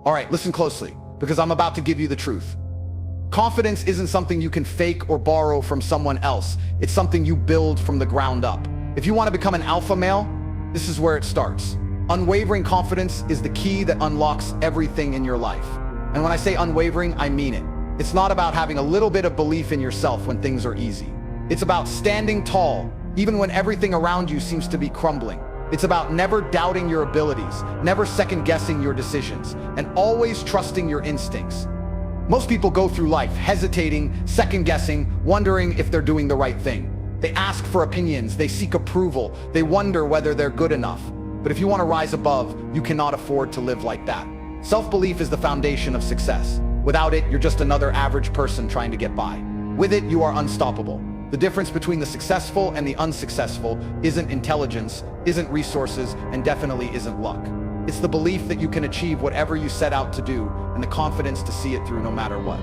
All right, listen closely, because I'm about to give you the truth. Confidence isn't something you can fake or borrow from someone else. It's something you build from the ground up. If you want to become an alpha male, this is where it starts. Unwavering confidence is the key that unlocks everything in your life. And when I say unwavering, I mean it. It's not about having a little bit of belief in yourself when things are easy. It's about standing tall, even when everything around you seems to be crumbling. It's about never doubting your abilities, never second-guessing your decisions, and always trusting your instincts. Most people go through life hesitating, second-guessing, wondering if they're doing the right thing. They ask for opinions, they seek approval, they wonder whether they're good enough. But if you want to rise above, you cannot afford to live like that. Self-belief is the foundation of success. Without it, you're just another average person trying to get by. With it, you are unstoppable. The difference between the successful and the unsuccessful isn't intelligence, isn't resources, and definitely isn't luck. It's the belief that you can achieve whatever you set out to do, and the confidence to see it through no matter what.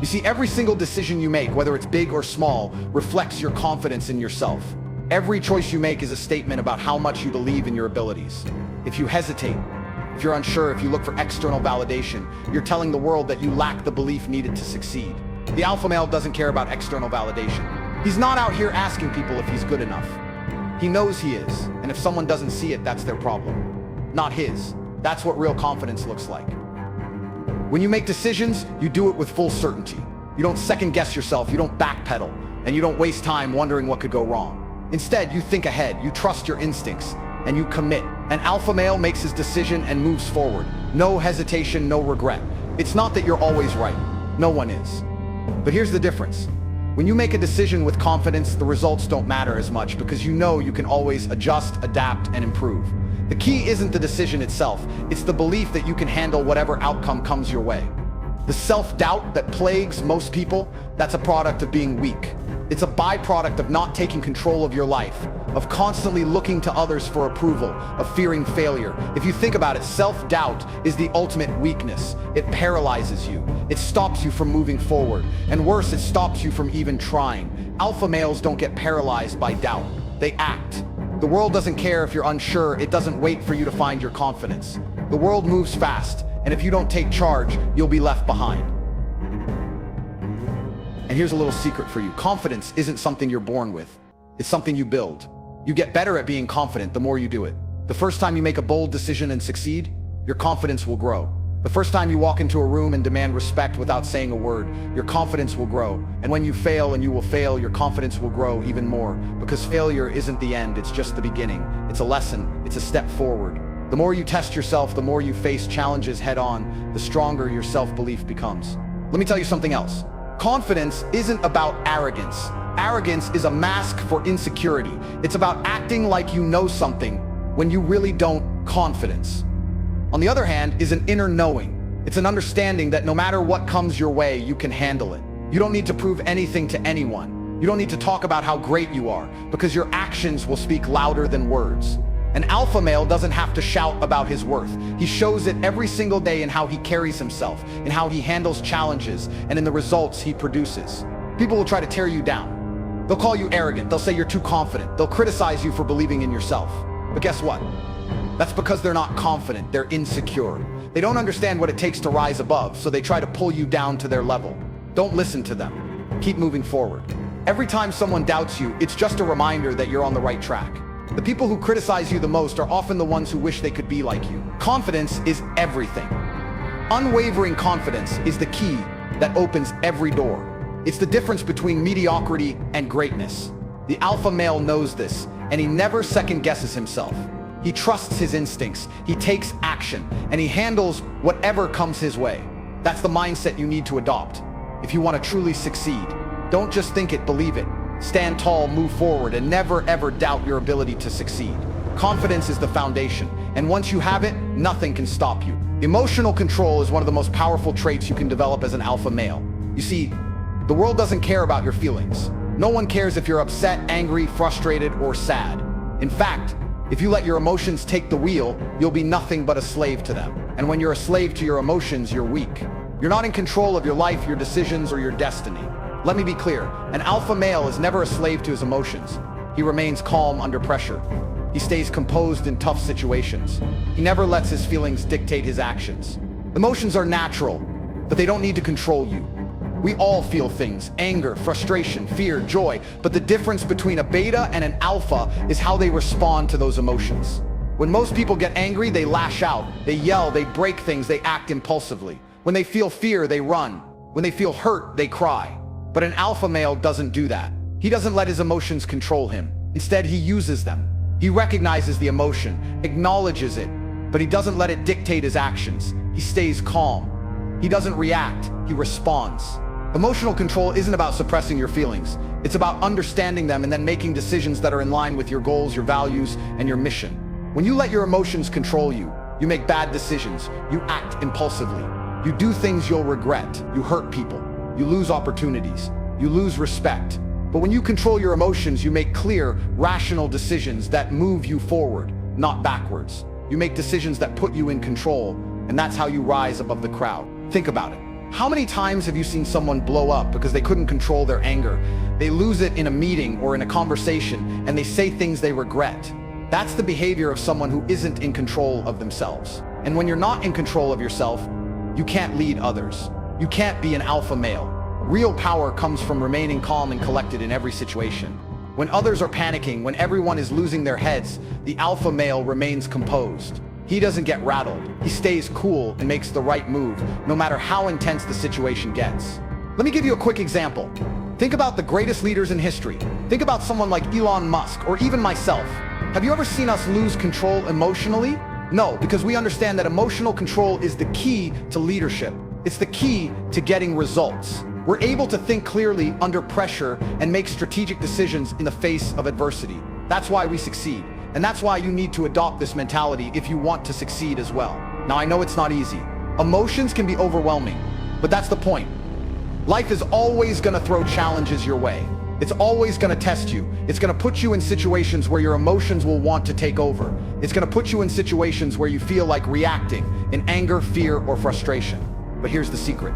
You see, every single decision you make, whether it's big or small, reflects your confidence in yourself. Every choice you make is a statement about how much you believe in your abilities. If you hesitate, if you're unsure, if you look for external validation, you're telling the world that you lack the belief needed to succeed. The alpha male doesn't care about external validation. He's not out here asking people if he's good enough. He knows he is, and if someone doesn't see it, that's their problem, not his. That's what real confidence looks like. When you make decisions, you do it with full certainty. You don't second guess yourself, you don't backpedal, and you don't waste time wondering what could go wrong. Instead, you think ahead, you trust your instincts, and you commit. An alpha male makes his decision and moves forward. No hesitation, no regret. It's not that you're always right. No one is. But here's the difference. When you make a decision with confidence, the results don't matter as much because you know you can always adjust, adapt, and improve. The key isn't the decision itself, it's the belief that you can handle whatever outcome comes your way. The self-doubt that plagues most people, that's a product of being weak. It's a byproduct of not taking control of your life, of constantly looking to others for approval, of fearing failure. If you think about it, self-doubt is the ultimate weakness. It paralyzes you. It stops you from moving forward. And worse, it stops you from even trying. Alpha males don't get paralyzed by doubt. They act. The world doesn't care if you're unsure. It doesn't wait for you to find your confidence. The world moves fast, and if you don't take charge, you'll be left behind. And here's a little secret for you. Confidence isn't something you're born with. It's something you build. You get better at being confident the more you do it. The first time you make a bold decision and succeed, your confidence will grow. The first time you walk into a room and demand respect without saying a word, your confidence will grow. And when you fail, and you will fail, your confidence will grow even more. Because failure isn't the end, it's just the beginning. It's a lesson, it's a step forward. The more you test yourself, the more you face challenges head on, the stronger your self-belief becomes. Let me tell you something else. Confidence isn't about arrogance. Arrogance is a mask for insecurity. It's about acting like you know something when you really don't. Confidence, on the other hand, is an inner knowing. It's an understanding that no matter what comes your way, you can handle it. You don't need to prove anything to anyone. You don't need to talk about how great you are, because your actions will speak louder than words. An alpha male doesn't have to shout about his worth. He shows it every single day in how he carries himself, in how he handles challenges, and in the results he produces. People will try to tear you down. They'll call you arrogant. They'll say you're too confident. They'll criticize you for believing in yourself. But guess what? That's because they're not confident. They're insecure. They don't understand what it takes to rise above, so they try to pull you down to their level. Don't listen to them. Keep moving forward. Every time someone doubts you, it's just a reminder that you're on the right track. The people who criticize you the most are often the ones who wish they could be like you. Confidence is everything. Unwavering confidence is the key that opens every door. It's the difference between mediocrity and greatness. The alpha male knows this, and he never second guesses himself. He trusts his instincts, he takes action, and he handles whatever comes his way. That's the mindset you need to adopt. If you want to truly succeed, don't just think it, believe it. Stand tall, move forward, and never ever doubt your ability to succeed. Confidence is the foundation, and once you have it, nothing can stop you. Emotional control is one of the most powerful traits you can develop as an alpha male. You see, the world doesn't care about your feelings. No one cares if you're upset, angry, frustrated, or sad. In fact, if you let your emotions take the wheel, you'll be nothing but a slave to them. And when you're a slave to your emotions, you're weak. You're not in control of your life, your decisions, or your destiny. Let me be clear, an alpha male is never a slave to his emotions. He remains calm under pressure. He stays composed in tough situations. He never lets his feelings dictate his actions. Emotions are natural, but they don't need to control you. We all feel things: anger, frustration, fear, joy. But the difference between a beta and an alpha is how they respond to those emotions. When most people get angry, they lash out, they yell, they break things, they act impulsively. When they feel fear, they run. When they feel hurt, they cry. But an alpha male doesn't do that. He doesn't let his emotions control him. Instead, he uses them. He recognizes the emotion, acknowledges it, but he doesn't let it dictate his actions. He stays calm. He doesn't react, he responds. Emotional control isn't about suppressing your feelings. It's about understanding them and then making decisions that are in line with your goals, your values, and your mission. When you let your emotions control you, you make bad decisions, you act impulsively, you do things you'll regret, you hurt people, you lose opportunities, you lose respect. But when you control your emotions, you make clear, rational decisions that move you forward, not backwards. You make decisions that put you in control, and that's how you rise above the crowd. Think about it. How many times have you seen someone blow up because they couldn't control their anger? They lose it in a meeting or in a conversation, and they say things they regret. That's the behavior of someone who isn't in control of themselves. And when you're not in control of yourself, you can't lead others. You can't be an alpha male. Real power comes from remaining calm and collected in every situation. When others are panicking, when everyone is losing their heads, the alpha male remains composed. He doesn't get rattled. He stays cool and makes the right move, no matter how intense the situation gets. Let me give you a quick example. Think about the greatest leaders in history. Think about someone like Elon Musk or even myself. Have you ever seen us lose control emotionally? No, because we understand that emotional control is the key to leadership. It's the key to getting results. We're able to think clearly under pressure and make strategic decisions in the face of adversity. That's why we succeed. And that's why you need to adopt this mentality if you want to succeed as well. Now, I know it's not easy. Emotions can be overwhelming, but that's the point. Life is always going to throw challenges your way. It's always going to test you. It's going to put you in situations where your emotions will want to take over. It's going to put you in situations where you feel like reacting in anger, fear, or frustration. But here's the secret.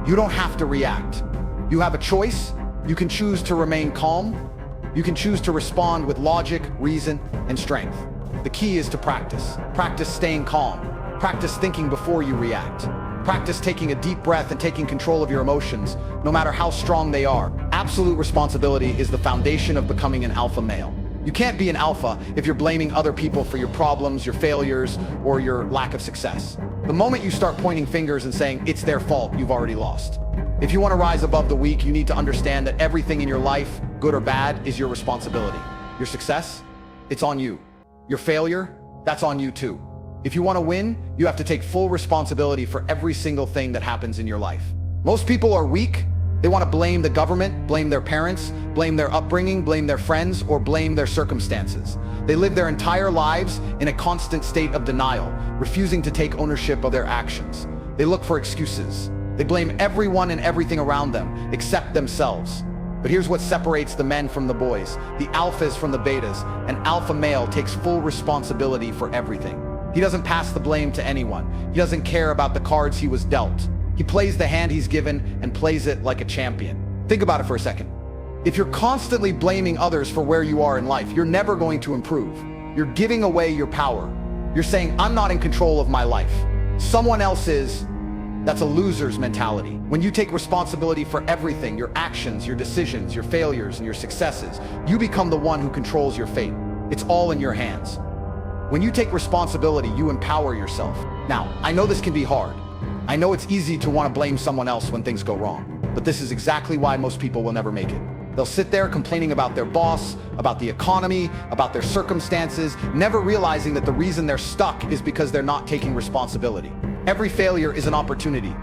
You don't have to react. You have a choice. You can choose to remain calm. You can choose to respond with logic, reason, and strength. The key is to practice. Practice staying calm. Practice thinking before you react. Practice taking a deep breath and taking control of your emotions, no matter how strong they are. Absolute responsibility is the foundation of becoming an alpha male. You can't be an alpha if you're blaming other people for your problems, your failures, or your lack of success. The moment you start pointing fingers and saying it's their fault, you've already lost. If you want to rise above the weak, you need to understand that everything in your life, good or bad, is your responsibility. Your success, it's on you. Your failure, that's on you too. If you want to win, you have to take full responsibility for every single thing that happens in your life. Most people are weak. They want to blame the government, blame their parents, blame their upbringing, blame their friends, or blame their circumstances. They live their entire lives in a constant state of denial, refusing to take ownership of their actions. They look for excuses. They blame everyone and everything around them, except themselves. But here's what separates the men from the boys, the alphas from the betas. An alpha male takes full responsibility for everything. He doesn't pass the blame to anyone. He doesn't care about the cards he was dealt. He plays the hand he's given and plays it like a champion. Think about it for a second. If you're constantly blaming others for where you are in life, you're never going to improve. You're giving away your power. You're saying, I'm not in control of my life. Someone else is. That's a loser's mentality. When you take responsibility for everything, your actions, your decisions, your failures, and your successes, you become the one who controls your fate. It's all in your hands. When you take responsibility, you empower yourself. Now, I know this can be hard. I know it's easy to want to blame someone else when things go wrong, but this is exactly why most people will never make it. They'll sit there complaining about their boss, about the economy, about their circumstances, never realizing that the reason they're stuck is because they're not taking responsibility. Every failure is an opportunity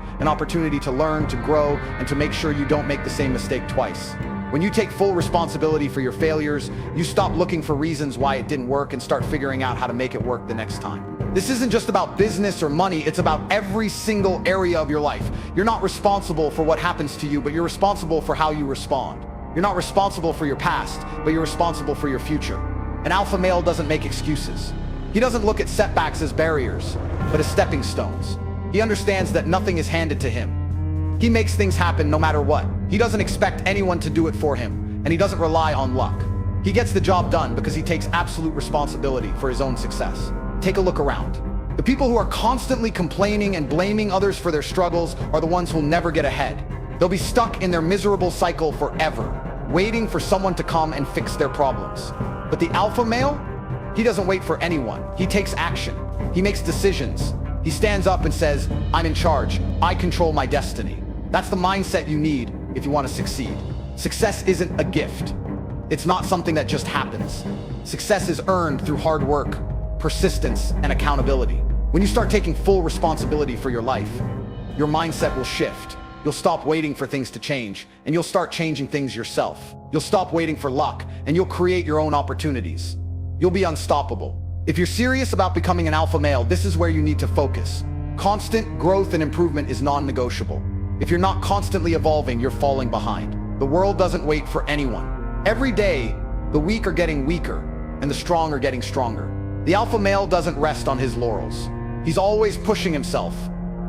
to learn, to grow, and to make sure you don't make the same mistake twice. When you take full responsibility for your failures, you stop looking for reasons why it didn't work and start figuring out how to make it work the next time. This isn't just about business or money, it's about every single area of your life. You're not responsible for what happens to you, but you're responsible for how you respond. You're not responsible for your past, but you're responsible for your future. An alpha male doesn't make excuses. He doesn't look at setbacks as barriers, but as stepping stones. He understands that nothing is handed to him. He makes things happen no matter what. He doesn't expect anyone to do it for him, and he doesn't rely on luck. He gets the job done because he takes absolute responsibility for his own success. Take a look around. The people who are constantly complaining and blaming others for their struggles are the ones who'll never get ahead. They'll be stuck in their miserable cycle forever, waiting for someone to come and fix their problems. But the alpha male, he doesn't wait for anyone. He takes action. He makes decisions. He stands up and says, I'm in charge. I control my destiny. That's the mindset you need if you want to succeed. Success isn't a gift. It's not something that just happens. Success is earned through hard work, persistence, and accountability. When you start taking full responsibility for your life, your mindset will shift. You'll stop waiting for things to change, and you'll start changing things yourself. You'll stop waiting for luck, and you'll create your own opportunities. You'll be unstoppable. If you're serious about becoming an alpha male, this is where you need to focus. Constant growth and improvement is non-negotiable. If you're not constantly evolving, you're falling behind. The world doesn't wait for anyone. Every day, the weak are getting weaker, and the strong are getting stronger. The alpha male doesn't rest on his laurels. He's always pushing himself,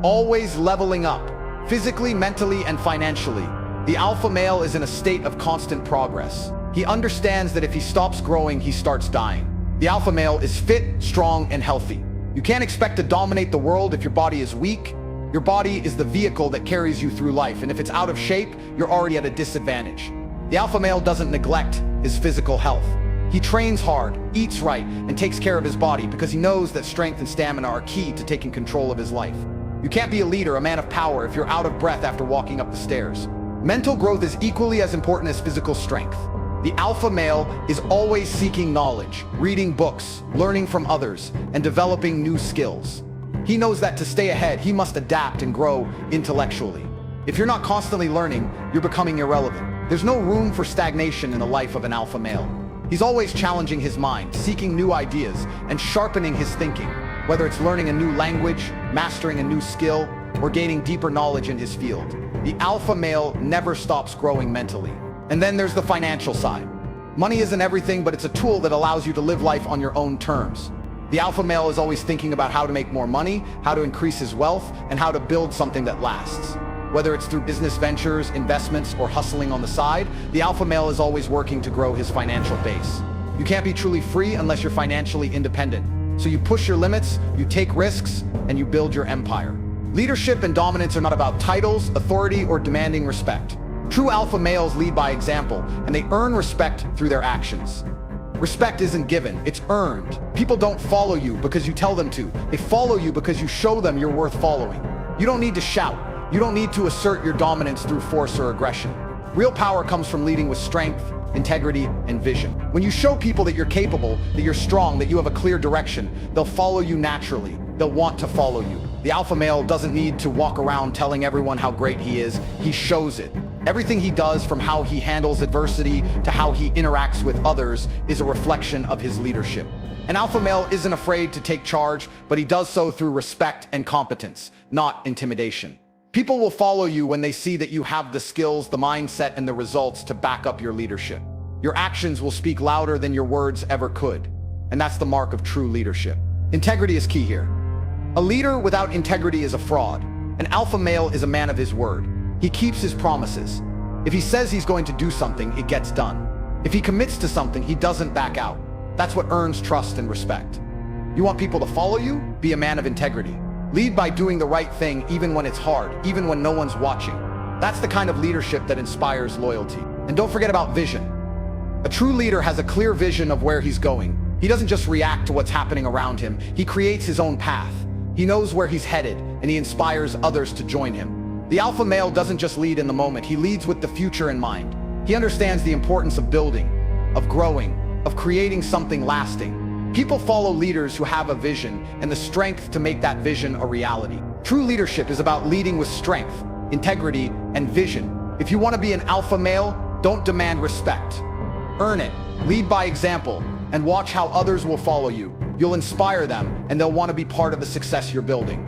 always leveling up, physically, mentally, and financially. The alpha male is in a state of constant progress. He understands that if he stops growing, he starts dying. The alpha male is fit, strong, and healthy. You can't expect to dominate the world if your body is weak. Your body is the vehicle that carries you through life, and if it's out of shape, you're already at a disadvantage. The alpha male doesn't neglect his physical health. He trains hard, eats right, and takes care of his body because he knows that strength and stamina are key to taking control of his life. You can't be a leader, a man of power, if you're out of breath after walking up the stairs. Mental growth is equally as important as physical strength. The alpha male is always seeking knowledge, reading books, learning from others, and developing new skills. He knows that to stay ahead, he must adapt and grow intellectually. If you're not constantly learning, you're becoming irrelevant. There's no room for stagnation in the life of an alpha male. He's always challenging his mind, seeking new ideas, and sharpening his thinking, whether it's learning a new language, mastering a new skill, or gaining deeper knowledge in his field. The alpha male never stops growing mentally. And then there's the financial side. Money isn't everything, but it's a tool that allows you to live life on your own terms. The alpha male is always thinking about how to make more money, how to increase his wealth, and how to build something that lasts. Whether it's through business ventures, investments, or hustling on the side, the alpha male is always working to grow his financial base. You can't be truly free unless you're financially independent. So you push your limits, you take risks, and you build your empire. Leadership and dominance are not about titles, authority, or demanding respect. True alpha males lead by example, and they earn respect through their actions. Respect isn't given, it's earned. People don't follow you because you tell them to. They follow you because you show them you're worth following. You don't need to shout. You don't need to assert your dominance through force or aggression. Real power comes from leading with strength, integrity, and vision. When you show people that you're capable, that you're strong, that you have a clear direction, they'll follow you naturally. They'll want to follow you. The alpha male doesn't need to walk around telling everyone how great he is. He shows it. Everything he does, from how he handles adversity to how he interacts with others, is a reflection of his leadership. An alpha male isn't afraid to take charge, but he does so through respect and competence, not intimidation. People will follow you when they see that you have the skills, the mindset, and the results to back up your leadership. Your actions will speak louder than your words ever could, and that's the mark of true leadership. Integrity is key here. A leader without integrity is a fraud. An alpha male is a man of his word. He keeps his promises. If he says he's going to do something, it gets done. If he commits to something, he doesn't back out. That's what earns trust and respect. You want people to follow you? Be a man of integrity. Lead by doing the right thing even when it's hard, even when no one's watching. That's the kind of leadership that inspires loyalty. And don't forget about vision. A true leader has a clear vision of where he's going. He doesn't just react to what's happening around him. He creates his own path. He knows where he's headed, and he inspires others to join him. The alpha male doesn't just lead in the moment. He leads with the future in mind. He understands the importance of building, of growing, of creating something lasting. People follow leaders who have a vision and the strength to make that vision a reality. True leadership is about leading with strength, integrity, and vision. If you want to be an alpha male, don't demand respect. Earn it, lead by example, and watch how others will follow you. You'll inspire them, and they'll want to be part of the success you're building.